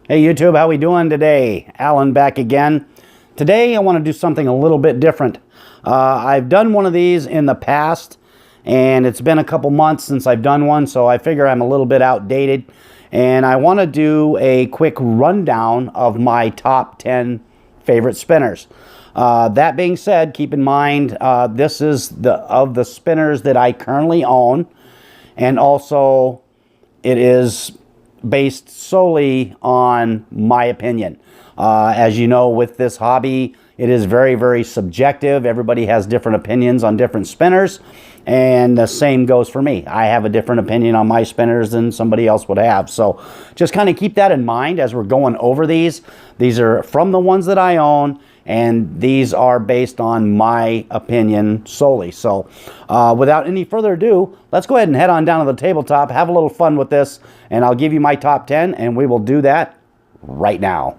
Hey YouTube, how we doing today? Alan back again. Today I want to do something a little bit different. I've done one of these in the past and it's been a couple months since I've done one, so I figure I'm a little bit outdated, and I want to do a quick rundown of my top 10 favorite spinners. That being said, keep in mind this is of the spinners that I currently own, and also it is based solely on my opinion. As you know, with this hobby, it is very, very subjective. Everybody has different opinions on different spinners, and the same goes for me. I have a different opinion on my spinners than somebody else would have. So just kind of keep that in mind as we're going over these. These are from the ones that I own, and these are based on my opinion solely. So without any further ado, let's go ahead and head on down to the tabletop, have a little fun with this, and I'll give you my top 10, and we will do that right now.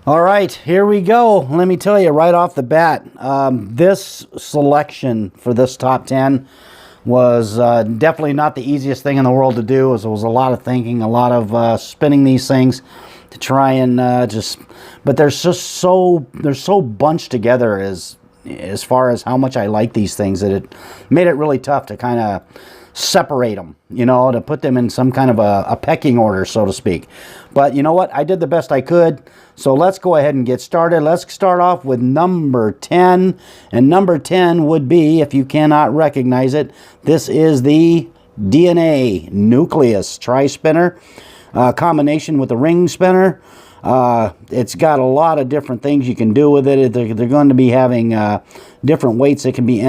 All right, here we go. Let me tell you right off the bat, this selection for this top 10 was definitely not the easiest thing in the world to do. It was a lot of thinking, a lot of spinning these things to try and but they're so bunched together as far as how much I like these things, that it made it really tough to kind of separate them, you know, to put them in some kind of a pecking order, so to speak. But you know what? I did the best I could. So let's go ahead and get started. Let's start off with number 10. And number 10 would be, if you cannot recognize it, this is the DNA Nucleus Tri-Spinner. Combination with the ring spinner. It's got a lot of different things you can do with it. They're going to be having different weights that can be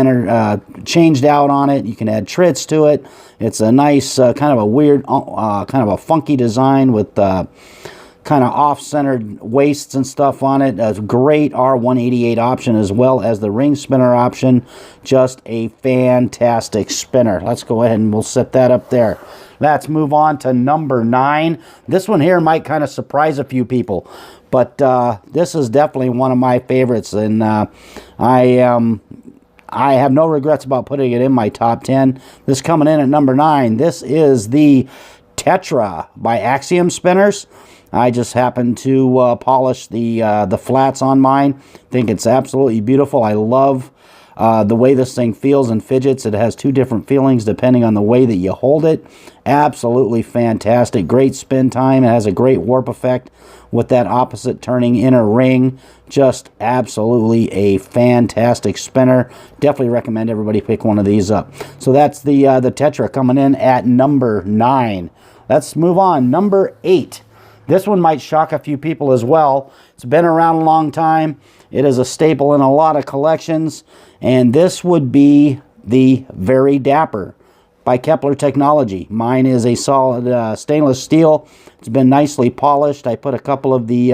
changed out on it. You can add trits to it. It's a nice kind of a weird, kind of a funky design with kind of off-centered waists and stuff on it. A great R188 option as well as the ring spinner option. Just a fantastic spinner. Let's go ahead and we'll set that up there. Let's move on to number 9. This one here might kind of surprise a few people, but this is definitely one of my favorites, and I have no regrets about putting it in my top 10. This coming in at number 9. This is the Tetra by Axiom Spinners. I just happened to polish the flats on mine. Think it's absolutely beautiful. I love the way this thing feels and fidgets. It has two different feelings depending on the way that you hold it. Absolutely fantastic. Great spin time. It has a great warp effect with that opposite turning inner ring. Just absolutely a fantastic spinner. Definitely recommend everybody pick one of these up. So that's the Tetra coming in at number 9. Let's move on. Number 8. This one might shock a few people as well. It's been around a long time. It is a staple in a lot of collections. And this would be the Very Dapper by Kepler Technology. Mine is a solid stainless steel. It's been nicely polished. I put a couple of the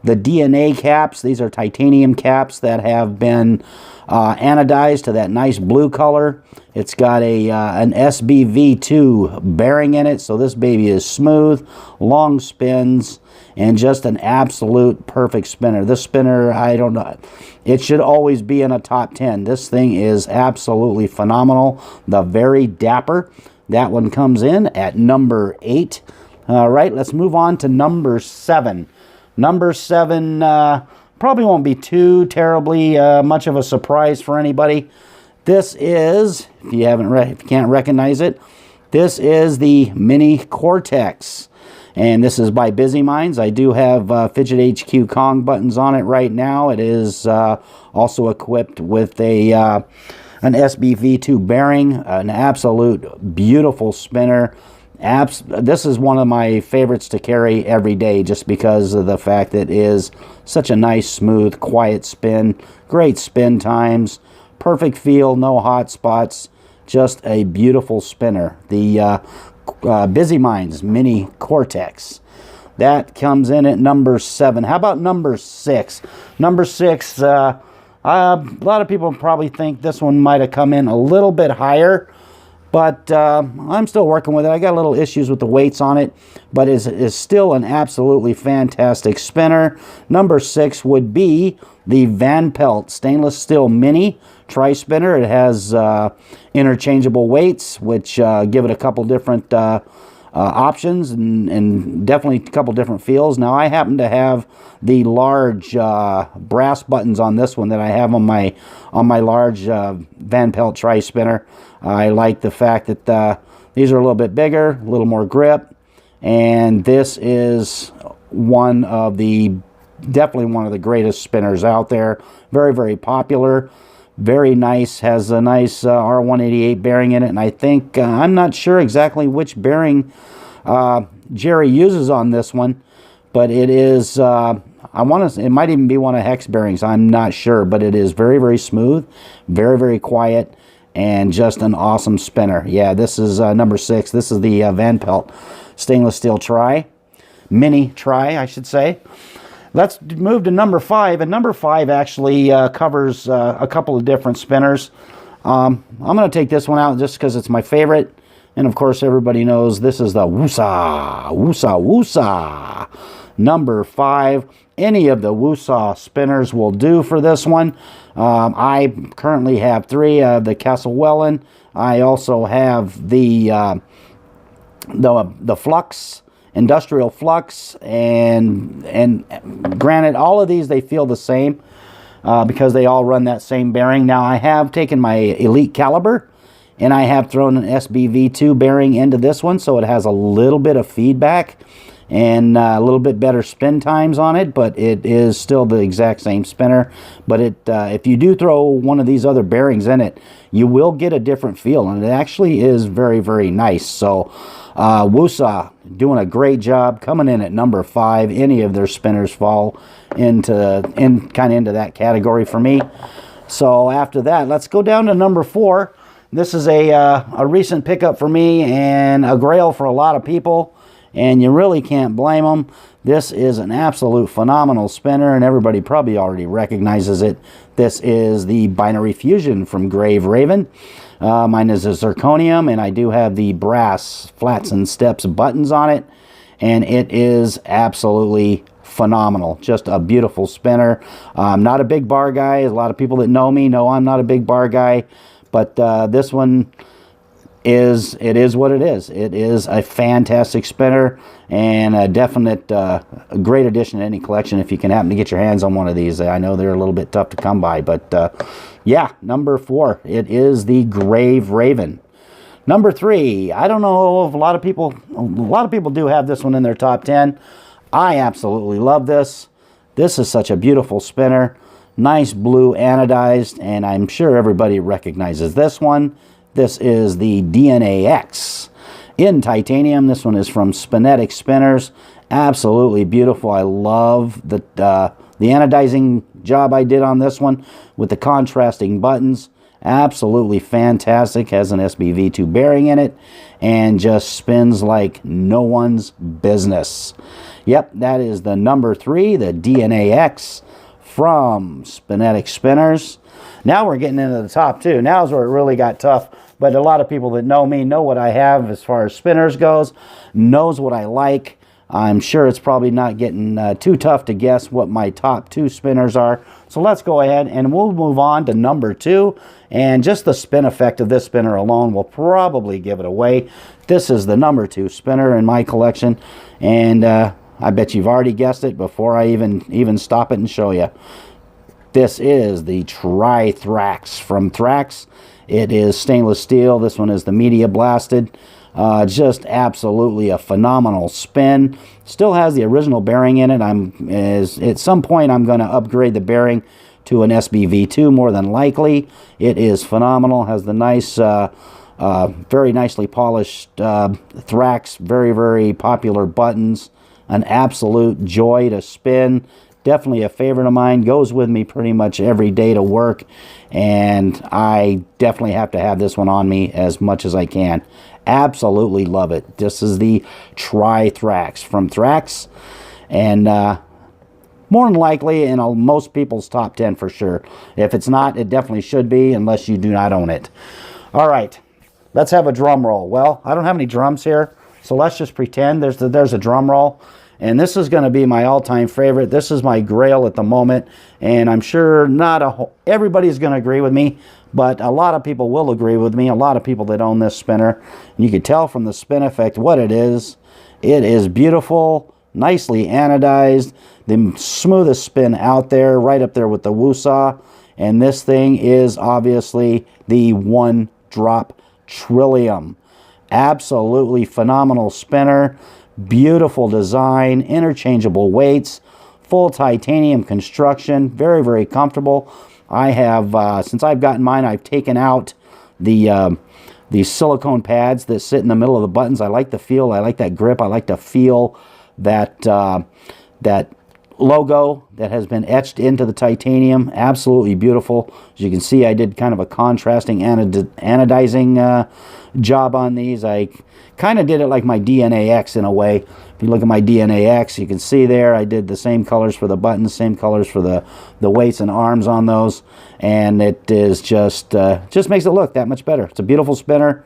DNA caps. These are titanium caps that have been anodized to that nice blue color. It's got an SBV2 bearing in it, so this baby is smooth, long spins, and just an absolute perfect spinner. This spinner, I don't know, it should always be in a top 10. This thing is absolutely phenomenal. The Very Dapper. That one comes in at number 8. All right, let's move on to number 7. Number 7 probably won't be too terribly much of a surprise for anybody. This is, if you can't recognize it, this is the Mini Cortex. And this is by Busy Minds. I do have Fidget HQ Kong buttons on it right now. It is also equipped with an SBV2 bearing. An absolute beautiful spinner. This is one of my favorites to carry every day, just because of the fact that it is such a nice, smooth, quiet spin. Great spin times. Perfect feel, no hot spots. Just a beautiful spinner. The Busy Minds Mini Cortex. That comes in at number 7. How about number 6? Number 6, a lot of people probably think this one might have come in a little bit higher, But I'm still working with it. I got a little issues with the weights on it, but is still an absolutely fantastic spinner. Number 6 would be the Van Pelt Stainless Steel Mini Tri-Spinner. It has interchangeable weights, which give it a couple different options and definitely a couple different feels. Now, I happen to have the large brass buttons on this one that I have on my large Van Pelt Tri-Spinner. I like the fact that these are a little bit bigger, a little more grip, and this is definitely one of the greatest spinners out there. Very, very popular. Very nice. Has a nice R188 bearing in it, and I think I'm not sure exactly which bearing Jerry uses on this one, but it is it might even be one of Hex bearings. I'm not sure, but it is very, very smooth, very, very quiet, and just an awesome spinner. Yeah, this is number 6. This is the Van Pelt Stainless Steel Mini Tri, I should say. Let's move to number 5, and number 5 actually covers a couple of different spinners. I'm going to take this one out just because it's my favorite, and of course everybody knows this is the Woosaw number 5. Any of the Woosaw spinners will do for this one. I currently have 3 of the Castlewellen. I also have the Flux, Industrial Flux, and granted, all of these, they feel the same because they all run that same bearing. Now, I have taken my Elite Caliber and I have thrown an SBV2 bearing into this one, so it has a little bit of feedback and a little bit better spin times on it, but it is still the exact same spinner. But if you do throw one of these other bearings in it, you will get a different feel, and it actually is very, very nice. So Woosaw doing a great job, coming in at number 5. Any of their spinners fall kind of into that category for me. So after that, let's go down to number 4. This is a recent pickup for me and a grail for a lot of people, and you really can't blame them. This is an absolute phenomenal spinner, and everybody probably already recognizes it. This is the Binary Fusion from Grave Raven. Mine is a zirconium, and I do have the brass flats and steps buttons on it, and it is absolutely phenomenal. Just a beautiful spinner. I'm not a big bar guy. A lot of people that know me know I'm not a big bar guy, but this one is what it is. It is a fantastic spinner and a definite great addition to any collection if you can happen to get your hands on one of these. I know they're a little bit tough to come by, but yeah, number 4, it is the Grave Raven. Number 3, I don't know if a lot of people do have this one in their top 10. I absolutely love this. This is such a beautiful spinner. Nice blue anodized, and I'm sure everybody recognizes this one. This is the DNA-X in titanium. This one is from Spinetic Spinners. Absolutely beautiful. I love the anodizing job I did on this one with the contrasting buttons. Absolutely fantastic. Has an SBV2 bearing in it and just spins like no one's business. Yep, that is the number 3, the DNA-X from Spinetic Spinners. Now we're getting into the top 2. Now is where it really got tough. But a lot of people that know me know what I have as far as spinners goes, knows what I like. I'm sure it's probably not getting too tough to guess what my top 2 spinners are. So let's go ahead and we'll move on to number 2. And just the spin effect of this spinner alone will probably give it away. This is the number 2 spinner in my collection. And I bet you've already guessed it before I even stop it and show you. This is the Tri-Thrax from Thrax. It is stainless steel. This one is the media blasted. Just absolutely a phenomenal spin. Still has the original bearing in it. At some point I'm going to upgrade the bearing to an SBV2 more than likely. It is phenomenal. Has the nice, very nicely polished Thrax, very, very popular buttons. An absolute joy to spin. Definitely a favorite of mine. Goes with me pretty much every day to work. And I definitely have to have this one on me as much as I can. Absolutely love it. This is the Tri-Thrax from Thrax. And more than likely in most people's top 10 for sure. If it's not, it definitely should be unless you do not own it. All right. let's have a drum roll. Well, I don't have any drums here, so let's just pretend there's a drum roll. And this is going to be my all-time favorite. This is my grail at the moment, and I'm sure not everybody's going to agree with me, but a lot of people will agree with me. A lot of people that own this spinner. And you can tell from the spin effect what it is. It is beautiful, nicely anodized, the smoothest spin out there, right up there with the Woosaw. And this thing is obviously the one-drop Trillium. Absolutely phenomenal spinner. Beautiful design, interchangeable weights, full titanium construction, very, very comfortable. I have, since I've gotten mine, I've taken out the these silicone pads that sit in the middle of the buttons. I like the feel, I like that grip, I like to feel that, that logo that has been etched into the titanium. Absolutely beautiful. As you can see, I did kind of a contrasting anodizing job on these. I kind of did it like my DNA-X in a way. If you look at my DNA-X, you can see there I did the same colors for the buttons, same colors for the weights and arms on those, and it is just makes it look that much better. It's a beautiful spinner.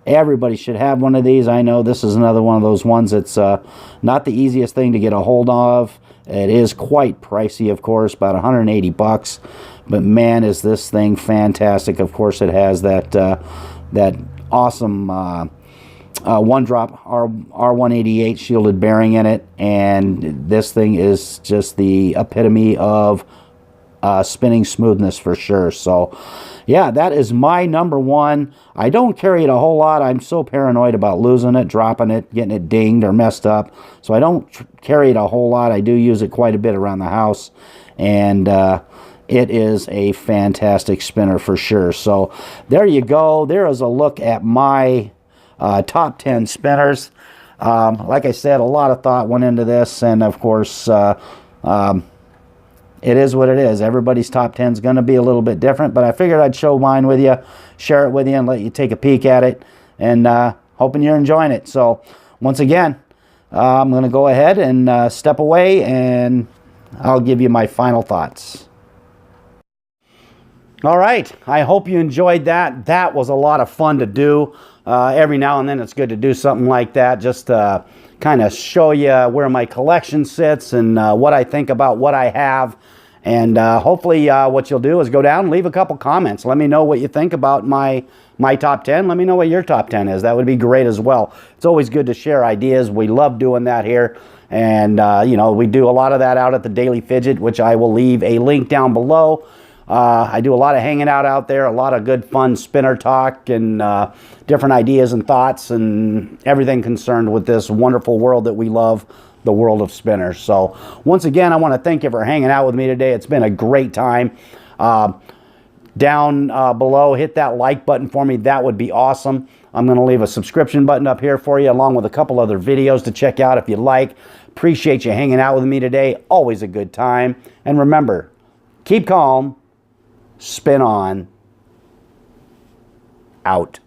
Everybody should have one of these. I know this is another one of those ones that's not the easiest thing to get a hold of. It is quite pricey, of course, about 180 bucks. But man, is this thing fantastic. Of course, it has that that awesome one-drop R188 shielded bearing in it, and this thing is just the epitome of spinning smoothness for sure. So yeah, that is my number one. I don't carry it a whole lot. I'm so paranoid about losing it, dropping it, getting it dinged or messed up, so I don't carry it a whole lot. I do use it quite a bit around the house, and it is a fantastic spinner for sure. So there you go. There is a look at my top 10 spinners. Like I said, a lot of thought went into this, and of course it is what it is. Everybody's top 10 is going to be a little bit different, but I figured I'd show mine with you, share it with you, and let you take a peek at it, and hoping you're enjoying it. So once again, I'm going to go ahead and step away, and I'll give you my final thoughts. All right, I hope you enjoyed that. That was a lot of fun to do. Every now and then it's good to do something like that, just to kind of show you where my collection sits and what I think about what I have. And hopefully what you'll do is go down and leave a couple comments. Let me know what you think about my top 10. Let me know what your top 10 is. That would be great as well. It's always good to share ideas. We love doing that here. And, you know, we do a lot of that out at the Daily Fidget, which I will leave a link down below. I do a lot of hanging out there, a lot of good fun spinner talk and different ideas and thoughts and everything concerned with this wonderful world that we love, the world of spinners. So once again, I want to thank you for hanging out with me today. It's been a great time. Down below, hit that like button for me. That would be awesome. I'm going to leave a subscription button up here for you, along with a couple other videos to check out if you like. Appreciate you hanging out with me today. Always a good time. And remember, keep calm, spin on, out.